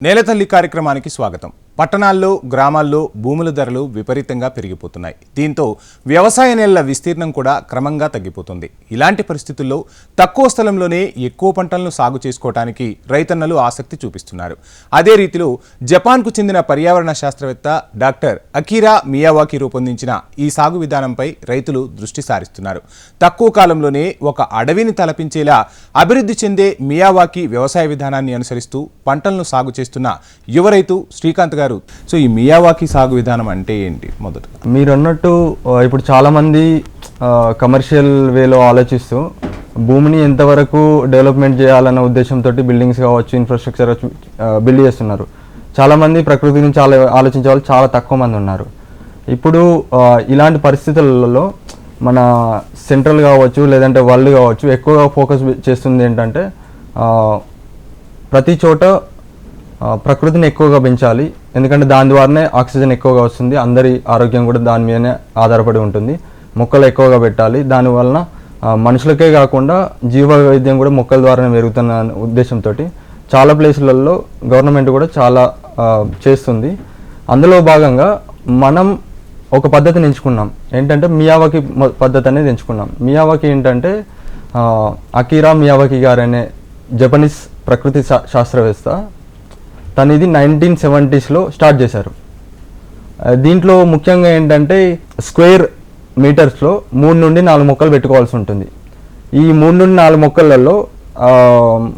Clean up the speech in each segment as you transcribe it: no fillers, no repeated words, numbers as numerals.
నేలతల్లి కార్యక్రమానికి స్వాగతం. పట్టణాల్లో గ్రామాల్లో భూముల ధరలు విపరీతంగా పెరిగిపోతున్నాయి. దీంతో వ్యవసాయ నేలల విస్తీర్ణం కూడా క్రమంగా తగ్గిపోతుంది. ఇలాంటి పరిస్థితుల్లో తక్కువ స్థలంలోనే ఎక్కువ పంటలను సాగు చేసుకోవడానికి రైతన్నలు ఆసక్తి చూపిస్తున్నారు. అదే రీతిలో జపాన్కు చెందిన పర్యావరణ శాస్త్రవేత్త డాక్టర్ అకిరా మియావాకి రూపొందించిన ఈ సాగు విధానంపై రైతులు దృష్టి సారిస్తున్నారు. తక్కువ కాలంలోనే ఒక అడవిని తలపించేలా అభివృద్ధి చెందే మియావాకి వ్యవసాయ విధానాన్ని అనుసరిస్తూ పంటలను సాగు చేస్తున్న యువ రైతు శ్రీకాంత్ గారు. సో ఈ మియావాకి సాగు విధానం అంటే ఏంటి? మొదట మీరు అన్నట్టు ఇప్పుడు చాలా మంది కమర్షియల్ వేలో ఆలోచిస్తూ భూమిని ఎంతవరకు డెవలప్మెంట్ చేయాలన్న ఉద్దేశంతో బిల్డింగ్స్ కావచ్చు, ఇన్ఫ్రాస్ట్రక్చర్ బిల్డ్ చేస్తున్నారు. చాలామంది ప్రకృతి గురించి ఆలోచించే వాళ్ళు చాలా తక్కువ మంది ఉన్నారు. ఇప్పుడు ఇలాంటి పరిస్థితులలో మన సెంట్రల్ కావచ్చు లేదంటే వరల్డ్ కావచ్చు ఎక్కువగా ఫోకస్ చేస్తుంది ఏంటంటే ప్రతి చోట ప్రకృతిని ఎక్కువగా పెంచాలి. ఎందుకంటే దాని ద్వారానే ఆక్సిజన్ ఎక్కువగా వస్తుంది, అందరి ఆరోగ్యం కూడా దాని మీదనే ఆధారపడి ఉంటుంది. మొక్కలు ఎక్కువగా పెట్టాలి, దానివలన మనుషులకే కాకుండా జీవ వైద్యం కూడా మొక్కల ద్వారానే పెరుగుతున్న ఉద్దేశంతో చాలా ప్లేసులలో గవర్నమెంట్ కూడా చాలా చేస్తుంది. అందులో భాగంగా మనం ఒక పద్ధతిని ఎంచుకున్నాం. ఏంటంటే మియావాకి పద్ధతి అనేది ఎంచుకున్నాం. మియావాకి ఏంటంటే అకిరా మియావాకి గారు అనే జపనీస్ ప్రకృతి శాస్త్రవేత్త, తను ఇది 1970s స్టార్ట్ చేశారు. దీంట్లో ముఖ్యంగా ఏంటంటే స్క్వేర్ మీటర్స్లో 3 నుండి 4 మొక్కలు పెట్టుకోవాల్సి ఉంటుంది. ఈ 3 నుండి 4 మొక్కలలో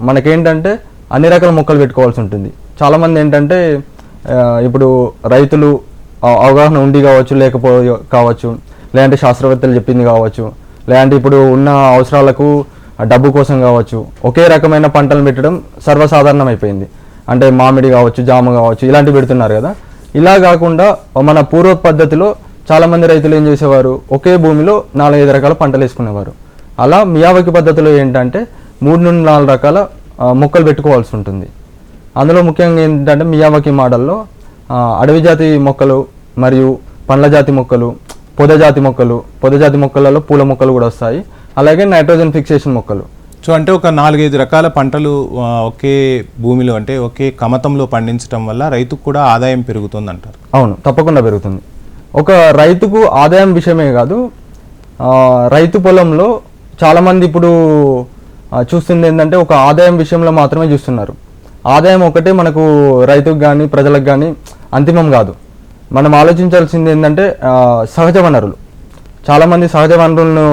మనకేంటంటే అన్ని రకాల మొక్కలు పెట్టుకోవాల్సి ఉంటుంది. చాలామంది ఏంటంటే ఇప్పుడు రైతులు అవగాహన ఉండి కావచ్చు, లేకపోతే కావచ్చు, లేదంటే శాస్త్రవేత్తలు చెప్పింది కావచ్చు, లేదంటే ఇప్పుడు ఉన్న అవసరాలకు డబ్బు కోసం కావచ్చు, ఒకే రకమైన పంటలు పెట్టడం సర్వసాధారణం అయిపోయింది. అంటే మామిడి కావచ్చు, జామ కావచ్చు, ఇలాంటివి పెడుతున్నారు కదా. ఇలా కాకుండా మన పూర్వ పద్ధతిలో చాలామంది రైతులు ఏం చేసేవారు, ఒకే భూమిలో 4-5 రకాల పంటలు వేసుకునేవారు. అలా మియావాకి పద్ధతిలో ఏంటంటే 3 నుండి 4 రకాల మొక్కలు పెట్టుకోవాల్సి ఉంటుంది. అందులో ముఖ్యంగా ఏంటంటే మియావాకి మోడల్లో అడవి జాతి మొక్కలు మరియు పండ్ల జాతి మొక్కలు, పొద జాతి మొక్కలలో పూల మొక్కలు కూడా వస్తాయి. అలాగే నైట్రోజన్ ఫిక్సేషన్ మొక్కలు. సో అంటే ఒక 4-5 రకాల పంటలు ఒకే భూమిలో అంటే ఒకే కమతంలో పండించడం వల్ల రైతుకు కూడా ఆదాయం పెరుగుతుంది అంటారు. అవును, తప్పకుండా పెరుగుతుంది. ఒక రైతుకు ఆదాయం విషయమే కాదు, రైతు పొలంలో చాలామంది ఇప్పుడు చూస్తుంది ఏంటంటే ఒక ఆదాయం విషయంలో మాత్రమే చూస్తున్నారు. ఆదాయం ఒకటే మనకు రైతుకు కానీ ప్రజలకు కానీ అంతిమం కాదు. మనం ఆలోచించాల్సింది ఏంటంటే సహజ వనరులు. చాలామంది సహజ వనరులను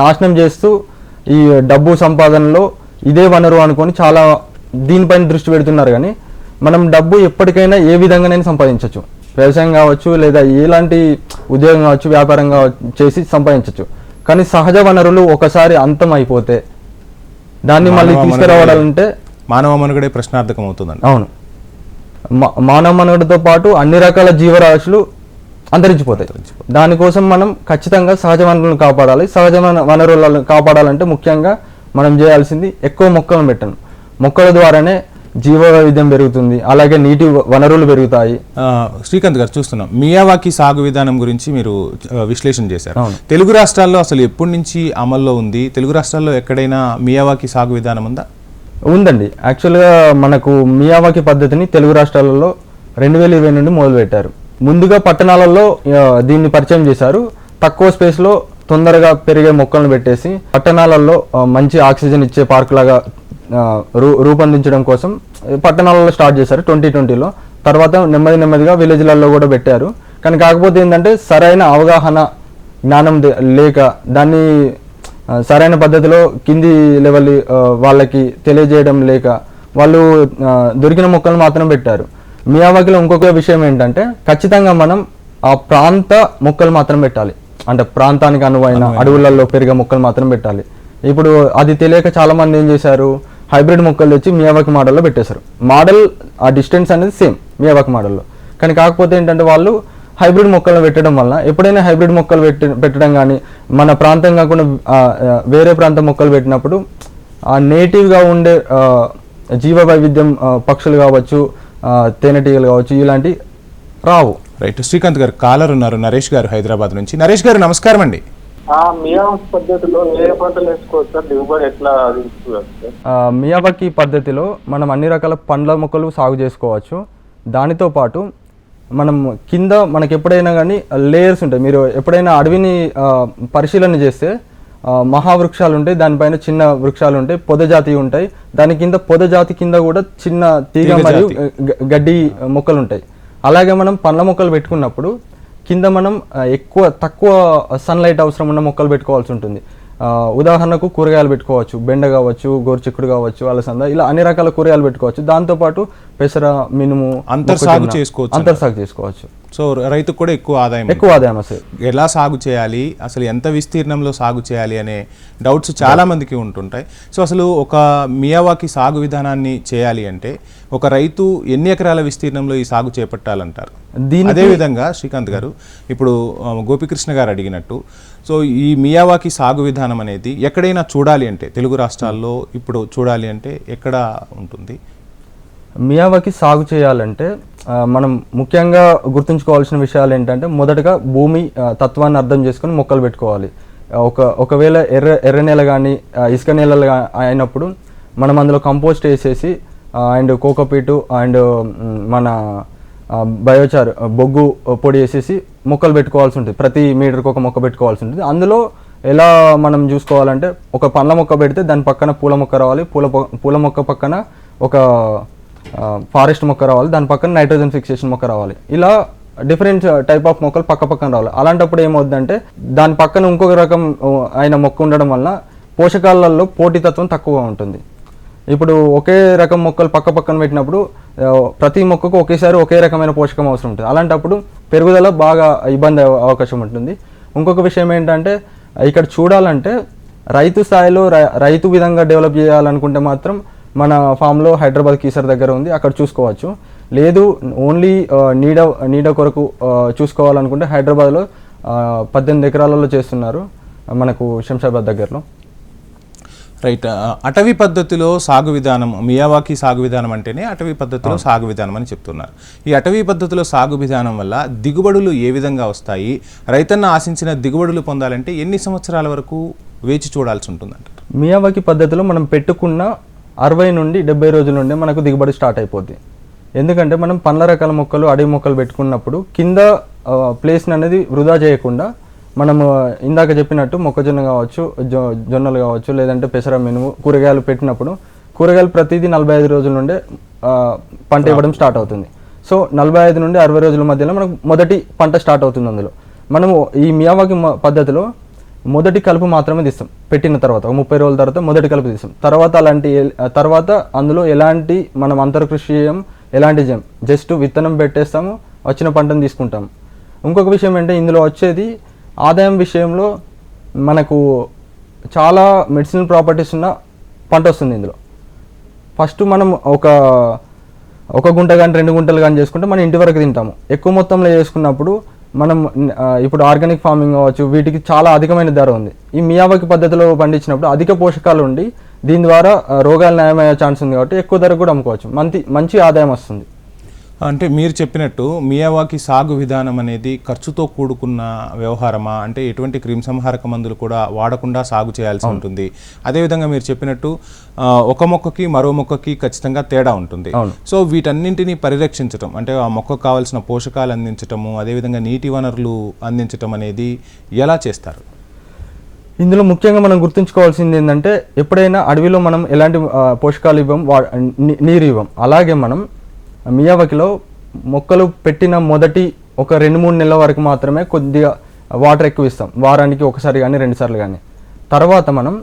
నాశనం చేస్తూ ఈ డబ్బు సంపాదనలో ఇదే వనరు అనుకొని చాలా దీనిపైన దృష్టి పెడుతున్నారు. కానీ మనం డబ్బు ఎప్పటికైనా ఏ విధంగానైనా సంపాదించవచ్చు. వ్యవసాయం కావచ్చు, లేదా ఎలాంటి ఉద్యోగం కావచ్చు, వ్యాపారం కావచ్చు చేసి సంపాదించవచ్చు. కానీ సహజ వనరులు ఒకసారి అంతం అయిపోతే దాన్ని మళ్ళీ తీసుకురావాలంటే మానవ మనుగడే ప్రశ్నార్థకం అవుతుందండి. అవును, మానవ మనుగడతో పాటు అన్ని రకాల జీవరాశులు అంతరించిపోతాయి. దానికోసం మనం ఖచ్చితంగా సహజ వనరులను కాపాడాలి. సహజ వనరులను కాపాడాలంటే ముఖ్యంగా మనం చేయాల్సింది ఎక్కువ మొక్కలను పెట్టడం. మొక్కల ద్వారానే జీవ వైవిధ్యం పెరుగుతుంది, అలాగే నీటి వనరులు పెరుగుతాయి. శ్రీకాంత్ గారు, చూస్తున్నాం మియావాకి సాగు విధానం గురించి మీరు విశ్లేషణ చేశారు. తెలుగు రాష్ట్రాల్లో అసలు ఎప్పటి నుంచి అమల్లో ఉంది? తెలుగు రాష్ట్రాల్లో ఎక్కడైనా మియావాకి సాగు విధానం ఉందా? ఉందండి. యాక్చువల్గా మనకు మియావాకి పద్ధతిని తెలుగు రాష్ట్రాలలో 2020 నుండి మొదలుపెట్టారు. ముందుగా పట్టణాలలో దీన్ని పరిచయం చేశారు. తక్కువ స్పేస్లో తొందరగా పెరిగే మొక్కలను పెట్టేసి పట్టణాలలో మంచి ఆక్సిజన్ ఇచ్చే పార్క్ లాగా రూపొందించడం కోసం పట్టణాలలో స్టార్ట్ చేశారు 2020లో. తర్వాత నెమ్మదిగా విలేజ్లలో కూడా పెట్టారు. కానీ కాకపోతే ఏంటంటే సరైన అవగాహన జ్ఞానం లేక దాన్ని సరైన పద్ధతిలో కింది లెవెల్ వాళ్ళకి తెలియజేయడం లేక వాళ్ళు దొరికిన మొక్కలు మాత్రం పెట్టారు. మియావాకిలో ఇంకొక విషయం ఏంటంటే ఖచ్చితంగా మనం ఆ ప్రాంత మొక్కలు మాత్రం పెట్టాలి. అంటే ప్రాంతానికి అనువైన అడవులలో పెరిగే మొక్కలు మాత్రం పెట్టాలి. ఇప్పుడు అది తెలియక చాలా మంది ఏం చేశారు, హైబ్రిడ్ మొక్కలు తెచ్చి మియావాకి మోడల్లో పెట్టేశారు. మోడల్ ఆ డిస్టెన్స్ అనేది సేమ్ మియావాకి మోడల్లో. కానీ కాకపోతే ఏంటంటే వాళ్ళు హైబ్రిడ్ మొక్కలను పెట్టడం వల్ల ఎప్పుడైనా హైబ్రిడ్ మొక్కలు పెట్టడం కానీ మన ప్రాంతం కాకుండా వేరే ప్రాంతం మొక్కలు పెట్టినప్పుడు ఆ నేటివ్గా ఉండే జీవ వైవిధ్యం పక్షులు కావచ్చు, తేనెటీగలు కావచ్చు, ఇలాంటి రావు. రైట్. శ్రీకాంత్ గారు కాలర్ ఉన్నారు, నరేష్ గారు హైదరాబాద్ నుంచి. నరేష్ గారు నమస్కారం అండి. ఆ మియావాకి పద్ధతిలో ఏ పంటలు వేసుకోవచ్చు సార్? దిగుబడి ఎట్లా తీసుకోవచ్చు సార్? మియావాకి పద్ధతిలో మనం అన్ని రకాల పండ్ల మొక్కలు సాగు చేసుకోవచ్చు. దానితో పాటు మనం కింద మనకి ఎప్పుడైనా కానీ లేయర్స్ ఉంటాయి. మీరు ఎప్పుడైనా అడవిని పరిశీలన చేస్తే మహావృక్షాలు ఉంటాయి, దానిపైన చిన్న వృక్షాలు ఉంటాయి, పొదజాతి ఉంటాయి, దాని కింద పొదజాతి కింద కూడా చిన్న తీగ మరియు గడ్డి మొక్కలు ఉంటాయి. అలాగే మనం పండ్ల మొక్కలు పెట్టుకున్నప్పుడు కింద మనం తక్కువ సన్లైట్ అవసరం ఉన్న మొక్కలు పెట్టుకోవాల్సి ఉంటుంది. ఉదాహరణకు కూరగాయలు పెట్టుకోవచ్చు, బెండ కావచ్చు, గోరుచిక్కుడు కావచ్చు, అలసంద, ఇలా అన్ని రకాల కూరగాయలు పెట్టుకోవచ్చు. దాంతోపాటు పెసర, మినుము, అంతర్సాగు చేసుకోవచ్చు. సో రైతుకు కూడా ఎక్కువ ఆదాయం అసలు ఎలా సాగు చేయాలి, అసలు ఎంత విస్తీర్ణంలో సాగు చేయాలి అనే డౌట్స్ చాలా మందికి ఉంటుంటాయి. సో అసలు ఒక మియావాకి సాగు విధానాన్ని చేయాలి అంటే ఒక రైతు ఎన్ని ఎకరాల విస్తీర్ణంలో ఈ సాగు చేపట్టాలంటారు? అదేవిధంగా శ్రీకాంత్ గారు, ఇప్పుడు గోపికృష్ణ గారు అడిగినట్టు, సో ఈ మియావాకి సాగు విధానం అనేది ఎక్కడైనా చూడాలి అంటే, తెలుగు రాష్ట్రాల్లో ఇప్పుడు చూడాలి అంటే ఎక్కడ ఉంటుంది? మియావాకి సాగు చేయాలంటే మనం ముఖ్యంగా గుర్తుంచుకోవాల్సిన విషయాలు ఏంటంటే, మొదటగా భూమి తత్వాన్ని అర్థం చేసుకుని మొక్కలు పెట్టుకోవాలి. ఒకవేళ ఎర్ర నేల కానీ ఇసుక నేలలు అయినప్పుడు మనం అందులో కంపోస్ట్ వేసేసి అండ్ కోకోపీటు అండ్ మన బయోచార్ బొగ్గు పొడి వేసేసి మొక్కలు పెట్టుకోవాల్సి ఉంటుంది. ప్రతి మీటర్కి ఒక మొక్క పెట్టుకోవాల్సి ఉంటుంది. అందులో ఎలా మనం చూసుకోవాలంటే, ఒక పండ్ల మొక్క పెడితే దాని పక్కన పూల మొక్క రావాలి, పూల మొక్క పక్కన ఒక ఫారెస్ట్ మొక్క రావాలి, దాని పక్కన నైట్రోజన్ ఫిక్సేషన్ మొక్క రావాలి. ఇలా డిఫరెంట్ టైప్ ఆఫ్ మొక్కలు పక్కన రావాలి. అలాంటప్పుడు ఏమవుతుందంటే దాని పక్కన ఇంకొక రకం అయిన మొక్క ఉండడం వల్ల పోషకాలలో పోటీతత్వం తక్కువగా ఉంటుంది. ఇప్పుడు ఒకే రకం మొక్కలు పక్కన పెట్టినప్పుడు ప్రతి మొక్కకు ఒకేసారి ఒకే రకమైన పోషకం అవసరం ఉంటుంది. అలాంటప్పుడు పెరుగుదల బాగా ఇబ్బంది అవకాశం ఉంటుంది. ఇంకొక విషయం ఏంటంటే, ఇక్కడ చూడాలంటే రైతు స్థాయిలో రైతు విధంగా డెవలప్ చేయాలనుకుంటే మాత్రం మన ఫామ్లో హైదరాబాద్ కీసర్ దగ్గర ఉంది, అక్కడ చూసుకోవచ్చు. లేదు ఓన్లీ నీడ కొరకు చూసుకోవాలనుకుంటే హైదరాబాద్లో 18 ఎకరాలలో చేస్తున్నారు, మనకు శంషాబాద్ దగ్గరలో. రైట్. అటవీ పద్ధతిలో సాగు విధానం, మియావాకి సాగు విధానం అంటేనే అటవీ పద్ధతిలో సాగు విధానం అని చెప్తున్నారు. ఈ అటవీ పద్ధతిలో సాగు విధానం వల్ల దిగుబడులు ఏ విధంగా వస్తాయి? రైతన్న ఆశించిన దిగుబడులు పొందాలంటే ఎన్ని సంవత్సరాల వరకు వేచి చూడాల్సి ఉంటుందంట? మియావాకి పద్ధతిలో మనం పెట్టుకున్న 60 నుండి 70 రోజుల నుండి మనకు దిగుబడి స్టార్ట్ అయిపోద్ది. ఎందుకంటే మనం పండ్ల రకాల మొక్కలు, అడవి మొక్కలు పెట్టుకున్నప్పుడు కింద ప్లేస్ని అనేది వృధా చేయకుండా మనము ఇందాక చెప్పినట్టు మొక్కజొన్న కావచ్చు, జొన్నలు కావచ్చు, లేదంటే పెసర, మినుము, కూరగాయలు పెట్టినప్పుడు కూరగాయలు ప్రతిదీ 45 రోజుల నుండే పంట ఇవ్వడం స్టార్ట్ అవుతుంది. సో 45 నుండి 60 రోజుల మధ్యలో మనకు మొదటి పంట స్టార్ట్ అవుతుంది. అందులో మనము ఈ మియావాకి పద్ధతిలో మొదటి కలుపు మాత్రమే తీస్తాం. పెట్టిన తర్వాత 30 రోజుల తర్వాత మొదటి కలుపు తీస్తాం. తర్వాత అందులో ఎలాంటి మనం అంతర్కృషి చేయం, ఎలాంటి జస్ట్ విత్తనం పెట్టేస్తాము, వచ్చిన పంటను తీసుకుంటాము. ఇంకొక విషయం ఏంటంటే, ఇందులో వచ్చేది ఆదాయం విషయంలో మనకు చాలా మెడిసినల్ ప్రాపర్టీస్ ఉన్న పంట వస్తుంది. ఇందులో ఫస్ట్ మనం ఒక గుంట కానీ 2 గుంటలు కానీ చేసుకుంటే మనం ఇంటి వరకు తింటాము. ఎక్కువ మొత్తంలో చేసుకున్నప్పుడు మనం ఇప్పుడు ఆర్గానిక్ ఫార్మింగ్ కావచ్చు, వీటికి చాలా అధికమైన ధర ఉంది. ఈ మియావాకి పద్ధతిలో పండించినప్పుడు అధిక పోషకాలు ఉండి దీని ద్వారా రోగాలు నయమయ్యే ఛాన్స్ ఉంది కాబట్టి ఎక్కువ ధర కూడా అమ్ముకోవచ్చు, మంచి ఆదాయం వస్తుంది. అంటే మీరు చెప్పినట్టు మియావాకి సాగు విధానం అనేది ఖర్చుతో కూడుకున్న వ్యవహారమా? అంటే ఎటువంటి క్రిమిసంహారక మందులు కూడా వాడకుండా సాగు చేయాల్సి ఉంటుంది. అదేవిధంగా మీరు చెప్పినట్టు ఒక మొక్కకి మరో మొక్కకి ఖచ్చితంగా తేడా ఉంటుంది. సో వీటన్నింటినీ పరిరక్షించడం, అంటే ఆ మొక్కకు కావాల్సిన పోషకాలు అందించటము, అదేవిధంగా నీటి వనరులు అందించటం అనేది ఎలా చేస్తారు? ఇందులో ముఖ్యంగా మనం గుర్తుంచుకోవాల్సింది ఏంటంటే, ఎప్పుడైనా అడవిలో మనం ఎలాంటి పోషకాలు ఇవ్వం, నీరు ఇవ్వం. అలాగే మనం మియావాకిలో మొక్కలు పెట్టిన మొదటి ఒక 2-3 నెలల వరకు మాత్రమే కొద్దిగా వాటర్ ఎక్కువ ఇస్తాం, వారానికి ఒకసారి కానీ 2 సార్లు కానీ. తర్వాత మనం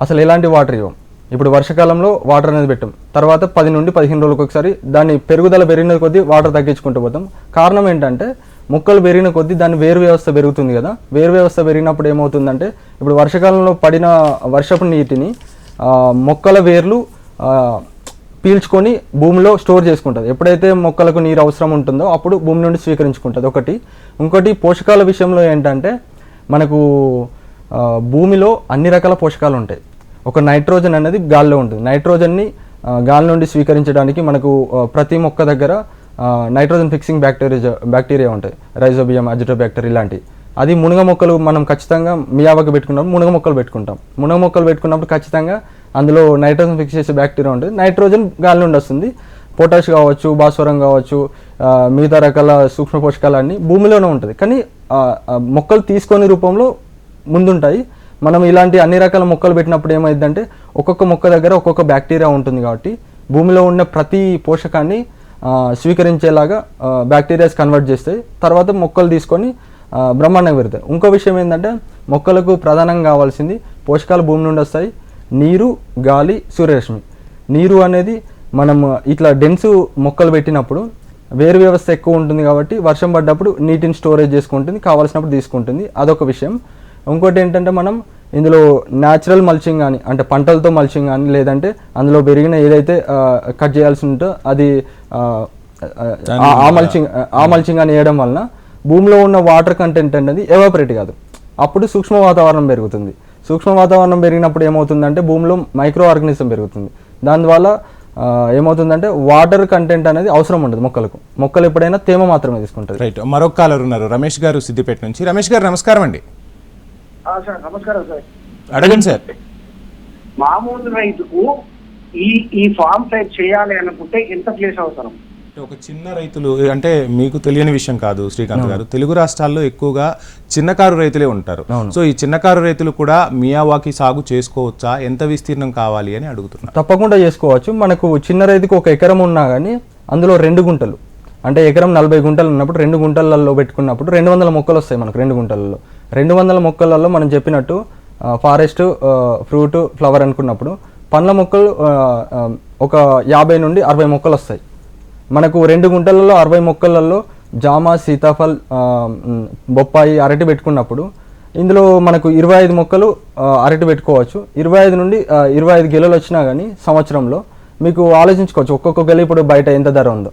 అసలు ఎలాంటి వాటర్ ఇవ్వం. ఇప్పుడు వర్షాకాలంలో వాటర్ అనేది పెట్టాం, తర్వాత 10 నుండి 15 రోజులకు ఒకసారి దాని పెరుగుదల పెరిగిన కొద్దీ వాటర్ తగ్గించుకుంటూ పోతాం. కారణం ఏంటంటే, మొక్కలు పెరిగిన కొద్దీ దాని వేరు వ్యవస్థ పెరుగుతుంది కదా. వేరు వ్యవస్థ పెరిగినప్పుడు ఏమవుతుందంటే, ఇప్పుడు వర్షాకాలంలో పడిన వర్షపు నీటిని మొక్కల వేర్లు పీల్చుకొని భూమిలో స్టోర్ చేసుకుంటుంది. ఎప్పుడైతే మొక్కలకు నీరు అవసరం ఉంటుందో అప్పుడు భూమి నుండి స్వీకరించుకుంటుంది. ఇంకోటి పోషకాల విషయంలో ఏంటంటే, మనకు భూమిలో అన్ని రకాల పోషకాలు ఉంటాయి. ఒక నైట్రోజన్ అనేది గాలిలో ఉంటుంది. నైట్రోజన్ని గాలి నుండి స్వీకరించడానికి మనకు ప్రతి మొక్క దగ్గర నైట్రోజన్ ఫిక్సింగ్ బ్యాక్టీరియా ఉంటాయి, రైజోబియం, అజిటోబ్యాక్టర్ ఇలాంటివి. అది మునగ మొక్కలు మనం ఖచ్చితంగా మియావాకి పెట్టుకున్నప్పుడు మునగ మొక్కలు పెట్టుకుంటాం. మునగ మొక్కలు పెట్టుకున్నప్పుడు ఖచ్చితంగా అందులో నైట్రోజన్ ఫిక్స్ చేసే బ్యాక్టీరియా ఉంటుంది. నైట్రోజన్ గాలి నుండి వస్తుంది. పొటాష్ కావచ్చు, భాస్వరం కావచ్చు, మిగతా రకాల సూక్ష్మ పోషకాలన్నీ భూమిలోనే ఉంటుంది. కానీ మొక్కలు తీసుకొని రూపంలో ముందుంటాయి. మనం ఇలాంటి అన్ని రకాల మొక్కలు పెట్టినప్పుడు ఏమైందంటే ఒక్కొక్క మొక్క దగ్గర ఒక్కొక్క బ్యాక్టీరియా ఉంటుంది కాబట్టి భూమిలో ఉన్న ప్రతి పోషకాన్ని స్వీకరించేలాగా బ్యాక్టీరియాస్ కన్వర్ట్ చేస్తాయి. తర్వాత మొక్కలు తీసుకొని బ్రహ్మాండంగా పెడతాయి. ఇంకో విషయం ఏంటంటే మొక్కలకు ప్రధానంగా కావాల్సింది పోషకాలు భూమి నుండి వస్తాయి. నీరు, గాలి, సూర్యరశ్మి. నీరు అనేది మనం ఇట్లా డెన్స్ మొక్కలు పెట్టినప్పుడు వేరు వ్యవస్థ ఎక్కువ ఉంటుంది కాబట్టి వర్షం పడ్డప్పుడు నీటిని స్టోరేజ్ చేసుకుంటుంది, కావాల్సినప్పుడు తీసుకుంటుంది. అదొక విషయం. ఇంకోటి ఏంటంటే మనం ఇందులో న్యాచురల్ మల్చింగ్ కానీ అంటే పంటలతో మల్చింగ్ కానీ లేదంటే అందులో పెరిగిన ఏదైతే కట్ చేయాల్సి ఉంటుందో అది ఆ మల్చింగ్ అని వేయడం వలన భూమిలో ఉన్న వాటర్ కంటెంట్ అనేది ఎవాపరేట్ కాదు. అప్పుడు సూక్ష్మ వాతావరణం పెరుగుతుంది. సూక్ష్మ వాతావరణం పెరిగినప్పుడు ఏమవుతుందంటే భూమిలో మైక్రో ఆర్గానిజం పెరుగుతుంది. దానివల్ల ఏమవుతుందంటే వాటర్ కంటెంట్ అనేది అవసరం ఉండదు మొక్కలకు. మొక్కలు ఎప్పుడైనా తేమ మాత్రమే తీసుకుంటుంది. రైట్. మరొక కాలర్ ఉన్నారు, రమేష్ గారు సిద్దిపేట నుంచి. రమేష్ గారు నమస్కారం అండి. సార్ నమస్కారం సార్. అడగండి సార్. మామూలు రైతుకు ఈ ఫామ్ టైప్ చేయాలి అనుకుంటే ఎంత ప్లేస్ అవసరం? ఒక చిన్న రైతులు అంటే మీకు తెలియని విషయం కాదు శ్రీకాంత్ గారు, తెలుగు రాష్ట్రాల్లో ఎక్కువగా చిన్నకారు రైతులే ఉంటారు. సో ఈ చిన్నకారు రైతులు కూడా మియావాకి సాగు చేసుకోవచ్చా, ఎంత విస్తీర్ణం కావాలి అని అడుగుతున్నారు. తప్పకుండా చేసుకోవచ్చు. మనకు చిన్న రైతుకు 1 ఎకరం ఉన్నా కానీ అందులో 2 గుంటలు అంటే ఎకరం 40 గుంటలు ఉన్నప్పుడు 2 గుంటలలో పెట్టుకున్నప్పుడు 200 మొక్కలు వస్తాయి మనకు. 2 గుంటలలో 200 మొక్కలలో మనం చెప్పినట్టు ఫారెస్ట్, ఫ్రూట్, ఫ్లవర్ అనుకున్నప్పుడు పండ్ల మొక్కలు ఒక 50 నుండి 60 మొక్కలు వస్తాయి మనకు. 2 గుంటలలో 60 మొక్కలలో జామ, సీతాఫల్, బొప్పాయి, అరటి పెట్టుకున్నప్పుడు ఇందులో మనకు 25 మొక్కలు అరటి పెట్టుకోవచ్చు. 25 నుండి 25 గెలలు వచ్చినా కానీ సంవత్సరంలో మీకు ఆలోచించుకోవచ్చు ఒక్కొక్క గెల ఇప్పుడు బయట ఎంత ధర ఉందో.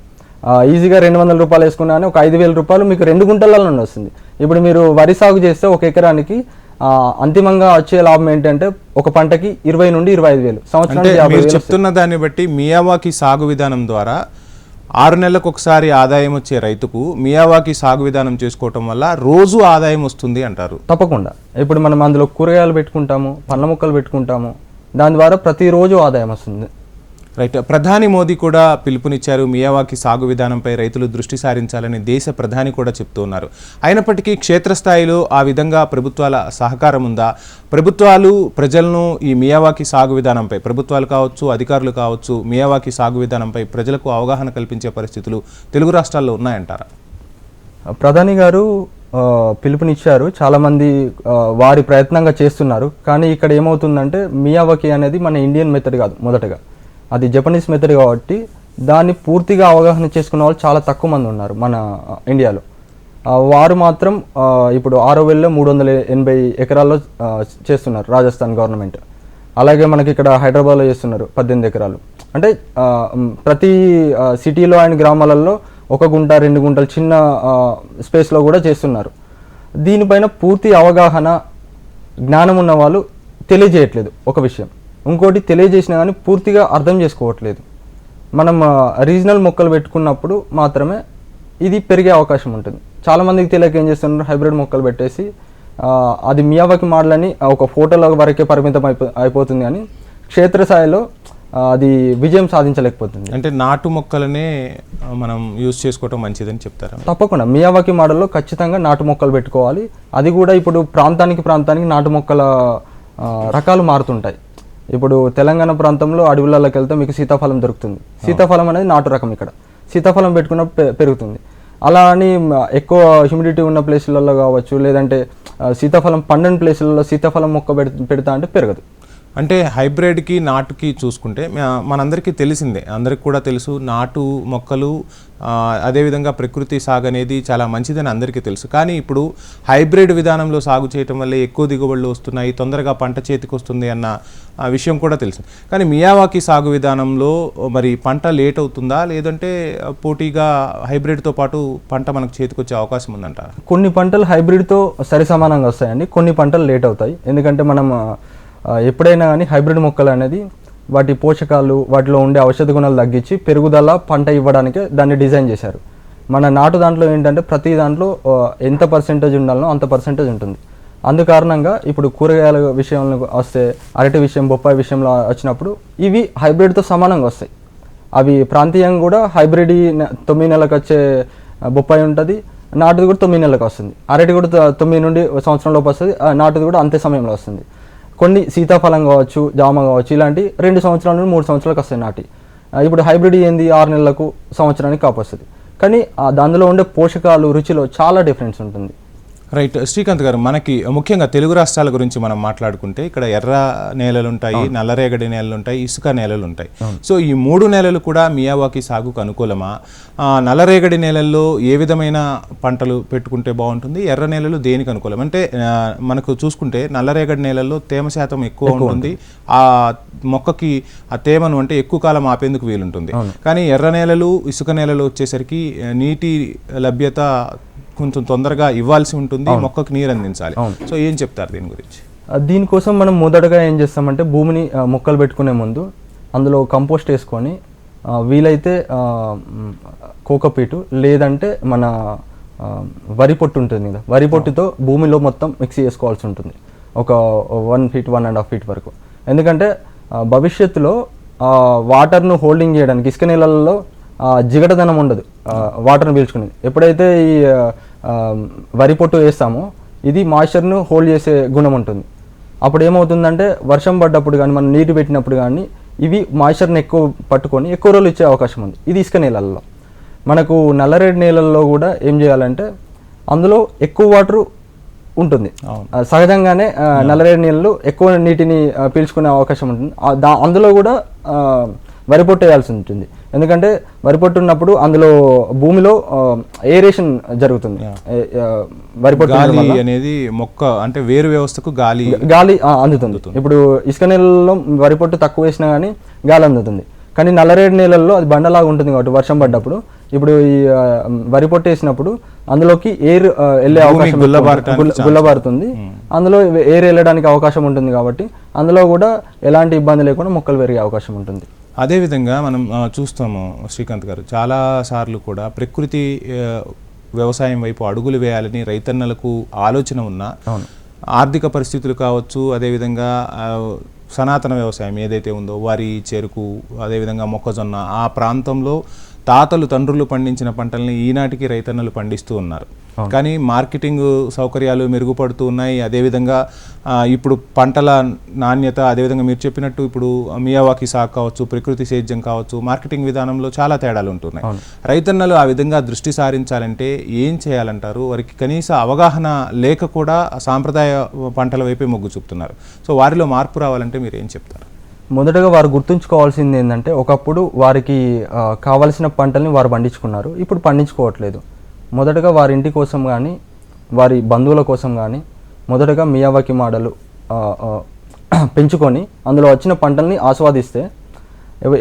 ఈజీగా 200 రూపాయలు వేసుకున్నా కానీ ఒక 5,000 రూపాయలు మీకు 2 గుంటలలో నుండి వస్తుంది. ఇప్పుడు మీరు వరి సాగు చేస్తే 1 ఎకరానికి అంతిమంగా వచ్చే లాభం ఏంటంటే ఒక పంటకి 20 నుండి 25,000 సంవత్సరానికి 50,000. చెప్తున్న దాన్ని బట్టి మియావాకి సాగు విధానం ద్వారా 6 నెలలకు ఒకసారి ఆదాయం వచ్చే రైతుకు మియావాకి సాగు విధానం చేసుకోవటం వల్ల రోజు ఆదాయం వస్తుంది అంటారు. తప్పకుండా. ఇప్పుడు మనం అందులో కూరగాయలు పెట్టుకుంటాము, పండ్ల మొక్కలు పెట్టుకుంటాము, దాని ద్వారా ప్రతిరోజు ఆదాయం వస్తుంది. రైట్. ప్రధాని మోదీ కూడా పిలుపునిచ్చారు మియావాకి సాగు విధానంపై రైతులు దృష్టి సారించాలని దేశ ప్రధాని కూడా చెప్తూ ఉన్నారు. అయినప్పటికీ క్షేత్రస్థాయిలో ఆ విధంగా ప్రభుత్వాల సహకారం ఉందా? ప్రభుత్వాలు ప్రజలను ఈ మియావాకి సాగు విధానంపై, ప్రభుత్వాలు కావచ్చు, అధికారులు కావచ్చు, మియావాకి సాగు విధానంపై ప్రజలకు అవగాహన కల్పించే పరిస్థితులు తెలుగు రాష్ట్రాల్లో ఉన్నాయంటారా? ప్రధాని గారు పిలుపునిచ్చారు. చాలామంది వారి ప్రయత్నంగా చేస్తున్నారు. కానీ ఇక్కడ ఏమవుతుందంటే మియావాకి అనేది మన ఇండియన్ మెథడ్ కాదు. మొదటగా అది జపనీస్ మెథడ్ కాబట్టి దాన్ని పూర్తిగా అవగాహన చేసుకున్న వాళ్ళు చాలా తక్కువ మంది ఉన్నారు మన ఇండియాలో. వారు మాత్రం ఇప్పుడు 6,380 ఎకరాల్లో చేస్తున్నారు రాజస్థాన్ గవర్నమెంట్. అలాగే మనకి ఇక్కడ హైదరాబాద్లో చేస్తున్నారు 18 ఎకరాలు. అంటే ప్రతి సిటీలో అండ్ గ్రామాలలో 1 గుంట 2 గుంటలు చిన్న స్పేస్లో కూడా చేస్తున్నారు. దీనిపైన పూర్తి అవగాహన, జ్ఞానం ఉన్న వాళ్ళు తెలియజేయట్లేదు ఒక విషయం. ఇంకోటి తెలియజేసినా కానీ పూర్తిగా అర్థం చేసుకోవట్లేదు. మనం రీజనల్ మొక్కలు పెట్టుకున్నప్పుడు మాత్రమే ఇది పెరిగే అవకాశం ఉంటుంది. చాలామందికి తెలియక ఏం చేస్తున్నారు, హైబ్రిడ్ మొక్కలు పెట్టేసి అది మియావాకి మోడల్ అని ఒక ఫోటోల వరకే పరిమితం అయిపోతుంది కానీ క్షేత్రస్థాయిలో అది విజయం సాధించలేకపోతుంది. అంటే నాటు మొక్కలనే మనం యూజ్ చేసుకోవటం మంచిదని చెప్తారా? తప్పకుండా. మియావాకి మోడల్లో ఖచ్చితంగా నాటు మొక్కలు పెట్టుకోవాలి. అది కూడా ఇప్పుడు ప్రాంతానికి నాటు మొక్కల రకాలు మారుతుంటాయి. ఇప్పుడు తెలంగాణ ప్రాంతంలో అడవులలోకి వెళ్తే మీకు సీతాఫలం దొరుకుతుంది. సీతాఫలం అనేది నాటు రకం. ఇక్కడ సీతాఫలం పెట్టుకున్నప్పుడు పెరుగుతుంది. అలా అని ఎక్కువ హ్యూమిడిటీ ఉన్న ప్లేసులలో కావచ్చు, లేదంటే సీతాఫలం పండని ప్లేసులలో సీతాఫలం మొక్క పెడతా అంటే పెరగదు. అంటే హైబ్రిడ్కి నాటుకి చూసుకుంటే మనందరికీ తెలిసిందే, అందరికి కూడా తెలుసు, నాటు మొక్కలు అదేవిధంగా ప్రకృతి సాగు అనేది చాలా మంచిదని అందరికీ తెలుసు. కానీ ఇప్పుడు హైబ్రిడ్ విధానంలో సాగు చేయటం వల్ల ఎక్కువ దిగుబడులు వస్తున్నాయి, తొందరగా పంట చేతికి వస్తుంది అన్న విషయం కూడా తెలుసు. కానీ మియావాకి సాగు విధానంలో మరి పంట లేట్ అవుతుందా, లేదంటే పోటీగా హైబ్రిడ్తో పాటు పంట మనకు చేతికి వచ్చే అవకాశం ఉందంటారా? కొన్ని పంటలు హైబ్రిడ్తో సరి సమానంగా వస్తాయండి, కొన్ని పంటలు లేట్ అవుతాయి. ఎందుకంటే మనం ఎప్పుడైనా కానీ హైబ్రిడ్ మొక్కలు అనేది వాటి పోషకాలు, వాటిలో ఉండే ఔషధ గుణాలు తగ్గించి పెరుగుదల పంట ఇవ్వడానికే దాన్ని డిజైన్ చేశారు. మన నాటు దాంట్లో ఏంటంటే ప్రతి దాంట్లో ఎంత పర్సెంటేజ్ ఉండాలనో అంత పర్సెంటేజ్ ఉంటుంది. అందుకారణంగా ఇప్పుడు కూరగాయల విషయంలో వస్తే, అరటి విషయం, బొప్పాయి విషయంలో వచ్చినప్పుడు ఇవి హైబ్రిడ్తో సమానంగా వస్తాయి. అవి ప్రాంతీయంగా కూడా హైబ్రిడ్ 9 నెలలకు వచ్చే బొప్పాయి ఉంటుంది, నాటుది కూడా 9 నెలలకు వస్తుంది. అరటి కూడా 9 నుండి సంవత్సరం లోపు వస్తుంది, నాటుది కూడా అంతే సమయంలో వస్తుంది. కొన్ని సీతాఫలం కావచ్చు, జామ కావచ్చు, ఇలాంటి 2 సంవత్సరాల నుండి 3 సంవత్సరాలకు వస్తాయి నాటి. ఇప్పుడు హైబ్రిడ్ ఏంది 6 నెలలకు, సంవత్సరానికి కాపు వస్తుంది. కానీ అందులో ఉండే పోషకాలు, రుచిలో చాలా డిఫరెన్స్ ఉంటుంది. రైట్. శ్రీకాంత్ గారు, మనకి ముఖ్యంగా తెలుగు రాష్ట్రాల గురించి మనం మాట్లాడుకుంటే ఇక్కడ ఎర్ర నేలలు ఉంటాయి, నల్లరేగడి నేలలు ఉంటాయి, ఇసుక నేలలు ఉంటాయి. సో ఈ 3 నేలలు కూడా మియావాకి సాగుకు అనుకూలమా? నల్లరేగడి నేలల్లో ఏ విధమైన పంటలు పెట్టుకుంటే బాగుంటుంది, ఎర్ర నేలలు దేనికి అనుకూలం? అంటే మనకు చూసుకుంటే నల్లరేగడి నేలల్లో తేమ శాతం ఎక్కువ ఉంటుంది, ఆ మొక్కకి ఆ తేమను అంటే ఎక్కువ కాలం ఆపేందుకు వీలుంటుంది. కానీ ఎర్ర నేలలు, ఇసుక నేలలు వచ్చేసరికి నీటి లభ్యత కొంచెం తొందరగా ఇవ్వాల్సి ఉంటుంది, మొక్కకు నీరు అందించాలి. సో ఏం చెప్తారు దీని గురించి? దీనికోసం మనం మొదటగా ఏం చేస్తామంటే భూమిని మొక్కలు పెట్టుకునే ముందు అందులో కంపోస్ట్ వేసుకొని, వీలైతే కోకోపీటు లేదంటే మన వరి పొట్టు ఉంటుంది కదా, వరి పొట్టుతో భూమిలో మొత్తం మిక్స్ చేసుకోవాల్సి ఉంటుంది, ఒక 1 ఫీట్ 1.5 ఫీట్ వరకు. ఎందుకంటే భవిష్యత్తులో వాటర్ను హోల్డింగ్ చేయడానికి ఇసుక నీళ్ళల్లో జిగటదనం ఉండదు, వాటర్ను పీల్చుకునేది. ఎప్పుడైతే ఈ వరి పొట్టు వేస్తామో ఇది మాయిశ్చర్ను హోల్డ్ చేసే గుణం ఉంటుంది. అప్పుడు ఏమవుతుందంటే వర్షం పడ్డప్పుడు కానీ, మనం నీరు పెట్టినప్పుడు కానీ ఇవి మాయిశ్చర్ని ఎక్కువ పట్టుకొని ఎక్కువ రోజులు ఇచ్చే అవకాశం ఉంది. ఇది ఇసుక నేలల్లో. మనకు నల్లరేడు నేలల్లో కూడా ఏం చేయాలంటే అందులో ఎక్కువ వాటర్ ఉంటుంది, సహజంగానే నల్లరేడు నీళ్ళు ఎక్కువ నీటిని పీల్చుకునే అవకాశం ఉంటుంది. అందులో కూడా వరి పొట్టు వేయాల్సి ఉంటుంది. ఎందుకంటే వరి పొట్టు ఉన్నప్పుడు అందులో భూమిలో ఏరేషన్ జరుగుతుంది. వరి పొట్టు అనేది మొక్క అంటే వేరు వ్యవస్థకు గాలి అందుతుంది. ఇప్పుడు ఇసుక నేలల్లో వరి పొట్టు తక్కువ వేసినా కానీ గాలి అందుతుంది. కానీ నల్లరేడు నేలల్లో అది బండలాగా ఉంటుంది కాబట్టి వర్షం పడ్డప్పుడు, ఇప్పుడు ఈ వరి పొట్టు వేసినప్పుడు అందులోకి ఎయిర్ వెళ్ళే అవకాశం, గుల్లబారుతుంది, అందులో ఎయిర్ వెళ్ళడానికి అవకాశం ఉంటుంది. కాబట్టి అందులో కూడా ఎలాంటి ఇబ్బంది లేకుండా మొక్కలు పెరిగే అవకాశం ఉంటుంది. అదేవిధంగా మనం చూస్తాము శ్రీకాంత్ గారు, చాలాసార్లు కూడా ప్రకృతి వ్యవసాయం వైపు అడుగులు వేయాలని రైతన్నలకు ఆలోచన ఉన్నా ఆర్థిక పరిస్థితులు కావచ్చు, అదేవిధంగా సనాతన వ్యవసాయం ఏదైతే ఉందో వరి, చెరుకు, అదేవిధంగా మొక్కజొన్న, ఆ ప్రాంతంలో తాతలు తండ్రులు పండించిన పంటల్ని ఈనాటికి రైతన్నలు పండిస్తూ ఉన్నారు. కానీ మార్కెటింగ్ సౌకర్యాలు మెరుగుపడుతూ ఉన్నాయి. అదేవిధంగా ఇప్పుడు పంటల నాణ్యత, అదేవిధంగా మీరు చెప్పినట్టు ఇప్పుడు మియావాకి సాగు కావచ్చు, ప్రకృతి సేద్యం కావచ్చు, మార్కెటింగ్ విధానంలో చాలా తేడాలు ఉంటున్నాయి. రైతన్నలు ఆ విధంగా దృష్టి సారించాలంటే ఏం చేయాలంటారు? వారికి కనీస అవగాహన లేక కూడా సాంప్రదాయ పంటల వైపే మొగ్గు చూపుతున్నారు. సో వారిలో మార్పు రావాలంటే మీరు ఏం చెప్తారు? మొదటగా వారు గుర్తుంచుకోవాల్సింది ఏంటంటే, ఒకప్పుడు వారికి కావలసిన పంటల్ని వారు పండించుకున్నారు, ఇప్పుడు పండించుకోవట్లేదు. మొదటగా వారి ఇంటి కోసం కానీ, వారి బంధువుల కోసం కానీ మొదటగా మియావాకి మోడలు పెంచుకొని అందులో వచ్చిన పంటల్ని ఆస్వాదిస్తే,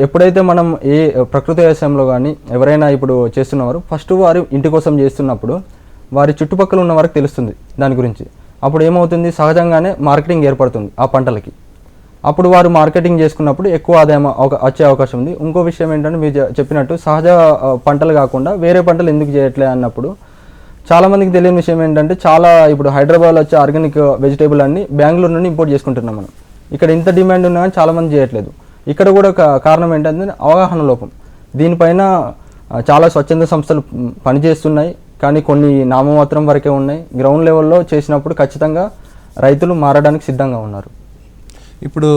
ఎప్పుడైతే మనం ఏ ప్రకృతి వ్యవసాయంలో కానీ ఎవరైనా ఇప్పుడు చేస్తున్నవారు ఫస్ట్ వారు ఇంటి కోసం చేస్తున్నప్పుడు వారి చుట్టుపక్కల ఉన్న వారికి తెలుస్తుంది దాని గురించి. అప్పుడు ఏమవుతుంది, సహజంగానే మార్కెటింగ్ ఏర్పడుతుంది ఆ పంటలకి. అప్పుడు వారు మార్కెటింగ్ చేసుకున్నప్పుడు ఎక్కువ ఆదాయం వచ్చే అవకాశం ఉంది. ఇంకో విషయం ఏంటంటే, మీరు చెప్పినట్టు సహజ పంటలు కాకుండా వేరే పంటలు ఎందుకు చేయట్లే అన్నప్పుడు చాలామందికి తెలియని విషయం ఏంటంటే, చాలా ఇప్పుడు హైదరాబాద్లో వచ్చే ఆర్గానిక్ వెజిటేబుల్ అన్ని బెంగళూరు నుండి ఇంపోర్ట్ చేసుకుంటున్నాం మనం. ఇక్కడ ఇంత డిమాండ్ ఉన్నా కానీ చాలామంది చేయట్లేదు. ఇక్కడ కూడా కారణం ఏంటంటే అవగాహన లోపం. దీనిపైన చాలా స్వచ్ఛంద సంస్థలు పనిచేస్తున్నాయి, కానీ కొన్ని నామమాత్రం వరకే ఉన్నాయి. గ్రౌండ్ లెవెల్లో చేసినప్పుడు ఖచ్చితంగా రైతులు మారడానికి సిద్ధంగా ఉన్నారు. ఇప్పుడు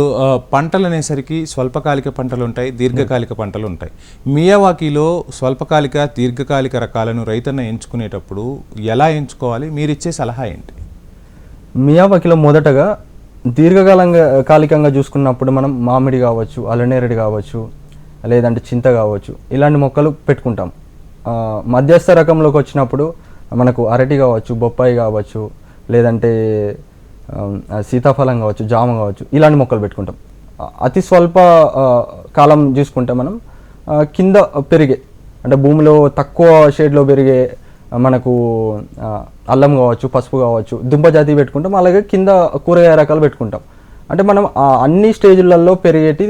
పంటలు అనేసరికి స్వల్పకాలిక పంటలు ఉంటాయి, దీర్ఘకాలిక పంటలు ఉంటాయి. మియావాకీలో స్వల్పకాలిక, దీర్ఘకాలిక రకాలను రైతన్న ఎంచుకునేటప్పుడు ఎలా ఎంచుకోవాలి? మీరు ఇచ్చే సలహా ఏంటి? మియావాకీలో మొదటగా దీర్ఘకాలికంగా చూసుకున్నప్పుడు మనం మామిడి కావచ్చు, అలనేరేడు కావచ్చు, లేదంటే చింత కావచ్చు, ఇలాంటి మొక్కలు పెట్టుకుంటాం. మధ్యస్థ రకంలోకి వచ్చినప్పుడు మనకు అరటి కావచ్చు, బొప్పాయి కావచ్చు, లేదంటే సీతాఫలం కావచ్చు, జామ కావచ్చు, ఇలాంటి మొక్కలు పెట్టుకుంటాం. అతి స్వల్ప కాలం చూసుకుంటే మనం కింద పెరిగే, అంటే భూమిలో తక్కువ షేడ్లో పెరిగే మనకు అల్లం కావచ్చు, పసుపు కావచ్చు, దుంప జాతి పెట్టుకుంటాం. అలాగే కింద కూరగాయ రకాలు పెట్టుకుంటాం. అంటే మనం అన్ని స్టేజ్లలో పెరిగేటి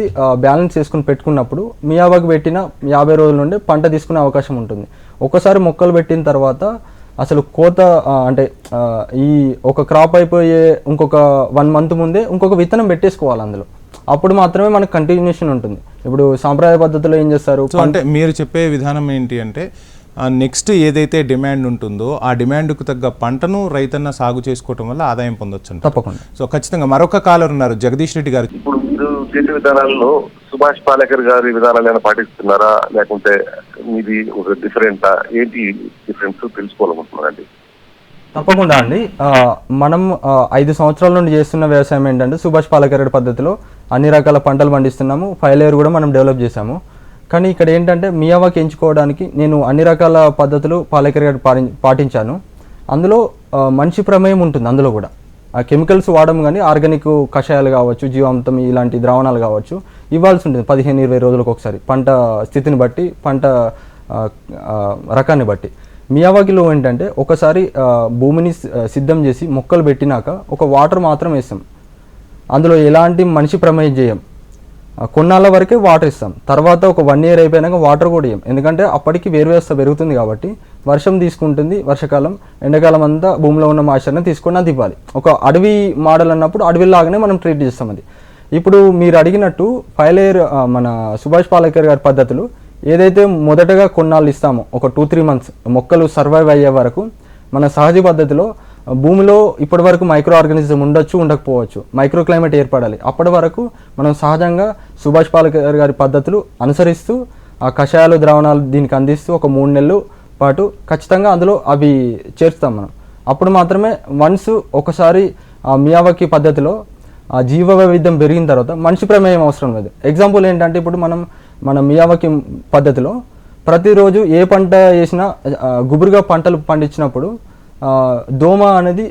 బ్యాలెన్స్ చేసుకుని పెట్టుకున్నప్పుడు మియావాకి పెట్టిన 50 రోజుల నుండి పంట తీసుకునే అవకాశం ఉంటుంది. ఒకసారి మొక్కలు పెట్టిన తర్వాత అసలు కోత అంటే ఈ ఒక క్రాప్ అయిపోయే ఇంకొక 1 మంత్ ముందే ఇంకొక విత్తనం పెట్టేసుకోవాలి అందులో. అప్పుడు మాత్రమే మనకు కంటిన్యూషన్ ఉంటుంది. ఇప్పుడు సాంప్రదాయ పద్ధతిలో ఏం చేస్తారు, సో అంటే మీరు చెప్పే విధానం ఏంటి అంటే నెక్స్ట్ ఏదైతే డిమాండ్ ఉంటుందో ఆ డిమాండ్కు తగ్గ పంటను రైతన్న సాగు చేసుకోవటం వల్ల ఆదాయం పొందొచ్చు. తప్పకుండా. సో ఖచ్చితంగా మరొక కాలర్ ఉన్నారు, జగదీష్ రెడ్డి గారు. ఇప్పుడు మీరు చేసే విధానాల్లో సుభాష్ పాలేకర్ గారి విధానాలను పాటిస్తున్నారా, లేకుంటే మీది ఒక డిఫరెంటా? ఏంటి డిఫరెన్స్ తెలుసుకోవాలనుకుంటున్నారండి? తప్పకుండా అండి. మనం 5 సంవత్సరాల నుండి చేస్తున్న వ్యవసాయం ఏంటంటే సుభాష్ పాలేకర్ పద్ధతిలో అన్ని రకాల పంటలు పండిస్తున్నాము. 5 లేయర్ కూడా మనం డెవలప్ చేసాము. కానీ ఇక్కడ ఏంటంటే మియావాకి ఎంచుకోవడానికి నేను అన్ని రకాల పద్ధతులు పాలేకర్ గారు పాటించాను. అందులో మనిషి ప్రమేయం ఉంటుంది. అందులో కూడా కెమికల్స్ వాడము, కానీ ఆర్గానిక్ కషాయాలు కావచ్చు, జీవామృతం ఇలాంటి ద్రావణాలు కావచ్చు ఇవ్వాల్సి ఉంటుంది 15-20 రోజులకు ఒకసారి, పంట స్థితిని బట్టి, పంట రకాన్ని బట్టి. మియావాకిలో ఏంటంటే ఒకసారి భూమిని సిద్ధం చేసి మొక్కలు పెట్టినాక ఒక వాటర్ మాత్రం వేస్తాం. అందులో ఎలాంటి మనిషి ప్రమేయం చేయం. కొన్నాళ్ళ వరకే వాటర్ ఇస్తాం. తర్వాత ఒక 1 year అయిపోయినాక వాటర్ కూడా ఇవ్వం. ఎందుకంటే అప్పటికి వేరు వ్యవస్థ పెరుగుతుంది కాబట్టి వర్షం తీసుకుంటుంది. వర్షాకాలం, ఎండాకాలం అంతా భూమిలో ఉన్న మాయిశ్చర్ని తీసుకొని అది ఇవ్వాలి. ఒక అడవి మోడల్ అన్నప్పుడు అడవిలాగానే మనం ట్రీట్ చేస్తాం అది. ఇప్పుడు మీరు అడిగినట్టు 5 లేయర్ మన సుభాష్ పాలేకర్ గారి పద్ధతులు ఏదైతే మొదటగా కొన్నాళ్ళు ఇస్తామో ఒక 2-3 months మొక్కలు సర్వైవ్ అయ్యే వరకు మన సహజ పద్ధతిలో భూమిలో ఇప్పటి వరకు మైక్రో ఆర్గానిజం ఉండొచ్చు, ఉండకపోవచ్చు, మైక్రో క్లైమేట్ ఏర్పడాలి. అప్పటి వరకు మనం సహజంగా సుభాష్ పాలేకర్ గారి పద్ధతులు అనుసరిస్తూ ఆ కషాయాలు, ద్రావణాలు దీనికి అందిస్తూ ఒక 3 నెలలు పాటు ఖచ్చితంగా అందులో అవి చేర్చుతాం మనం. అప్పుడు మాత్రమే ఒకసారి మియావాకి పద్ధతిలో జీవ వైవిధ్యం పెరిగిన తర్వాత మనిషి ప్రమేయం అవసరం లేదు. ఎగ్జాంపుల్ ఏంటంటే ఇప్పుడు మన మియావాకి పద్ధతిలో ప్రతిరోజు ఏ పంట వేసినా గుబురుగా పంటలు పండించినప్పుడు దోమ అనేది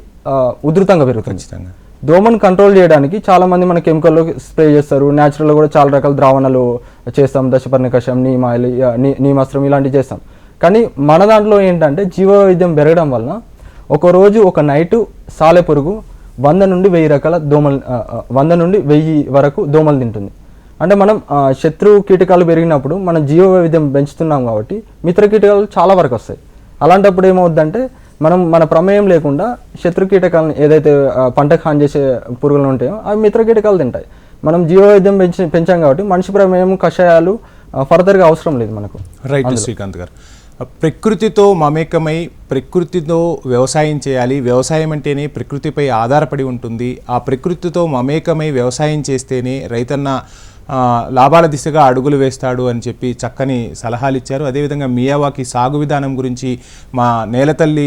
ఉధృతంగా పెరుగుతుంది. దోమను కంట్రోల్ చేయడానికి చాలామంది మన కెమికల్లో స్ప్రే చేస్తారు. న్యాచురల్గా కూడా చాలా రకాల ద్రావణాలు చేస్తాం, దశపర్ణ కషాయం, నీమ్ ఆయిల్, నీమాస్త్రం ఇలాంటివి చేస్తాం. కానీ మన దాంట్లో ఏంటంటే జీవ వైవిధ్యం పెరగడం వలన ఒకరోజు ఒక నైటు సాలె పురుగు 100 నుండి 1000 రకాల దోమలు 100 నుండి 1000 వరకు దోమలు తింటుంది. అంటే మనం శత్రు కీటకాలు పెరిగినప్పుడు మనం జీవ వైవిధ్యం పెంచుతున్నాం కాబట్టి మిత్ర కీటకాలు చాలా వరకు వస్తాయి. అలాంటప్పుడు ఏమవుద్దంటే మనం మన ప్రమేయం లేకుండా శత్రు కీటకాలను ఏదైతే పంటకు హాని చేసే పురుగులు ఉంటాయో అవి మిత్ర కీటకాలు తింటాయి. మనం జీవ వైవిధ్యం పెంచాం కాబట్టి మనిషి ప్రమేయం, కషాయాలు ఫర్దర్గా అవసరం లేదు మనకు. రైట్ శ్రీకాంత్ గారు, ప్రకృతితో మమేకమై ప్రకృతితో వ్యవసాయం చేయాలి. వ్యవసాయం అంటేనే ప్రకృతిపై ఆధారపడి ఉంటుంది. ఆ ప్రకృతితో మమేకమై వ్యవసాయం చేస్తేనే రైతన్న లాభాల దిశగా అడుగులు వేస్తాడు అని చెప్పి చక్కని సలహాలు ఇచ్చారు. అదేవిధంగా మియావాకి సాగు విధానం గురించి మా నేలతల్లి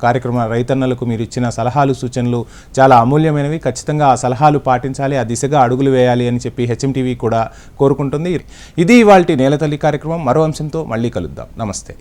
కార్యక్రమ రైతన్నలకు మీరు ఇచ్చిన సలహాలు, సూచనలు చాలా అమూల్యమైనవి. ఖచ్చితంగా ఆ సలహాలు పాటించాలి, ఆ దిశగా అడుగులు వేయాలి అని చెప్పి HMTV కూడా కోరుకుంటుంది. ఇది ఇవాల్టి నేలతల్లి కార్యక్రమం. మరో అంశంతో మళ్ళీ కలుద్దాం. నమస్తే.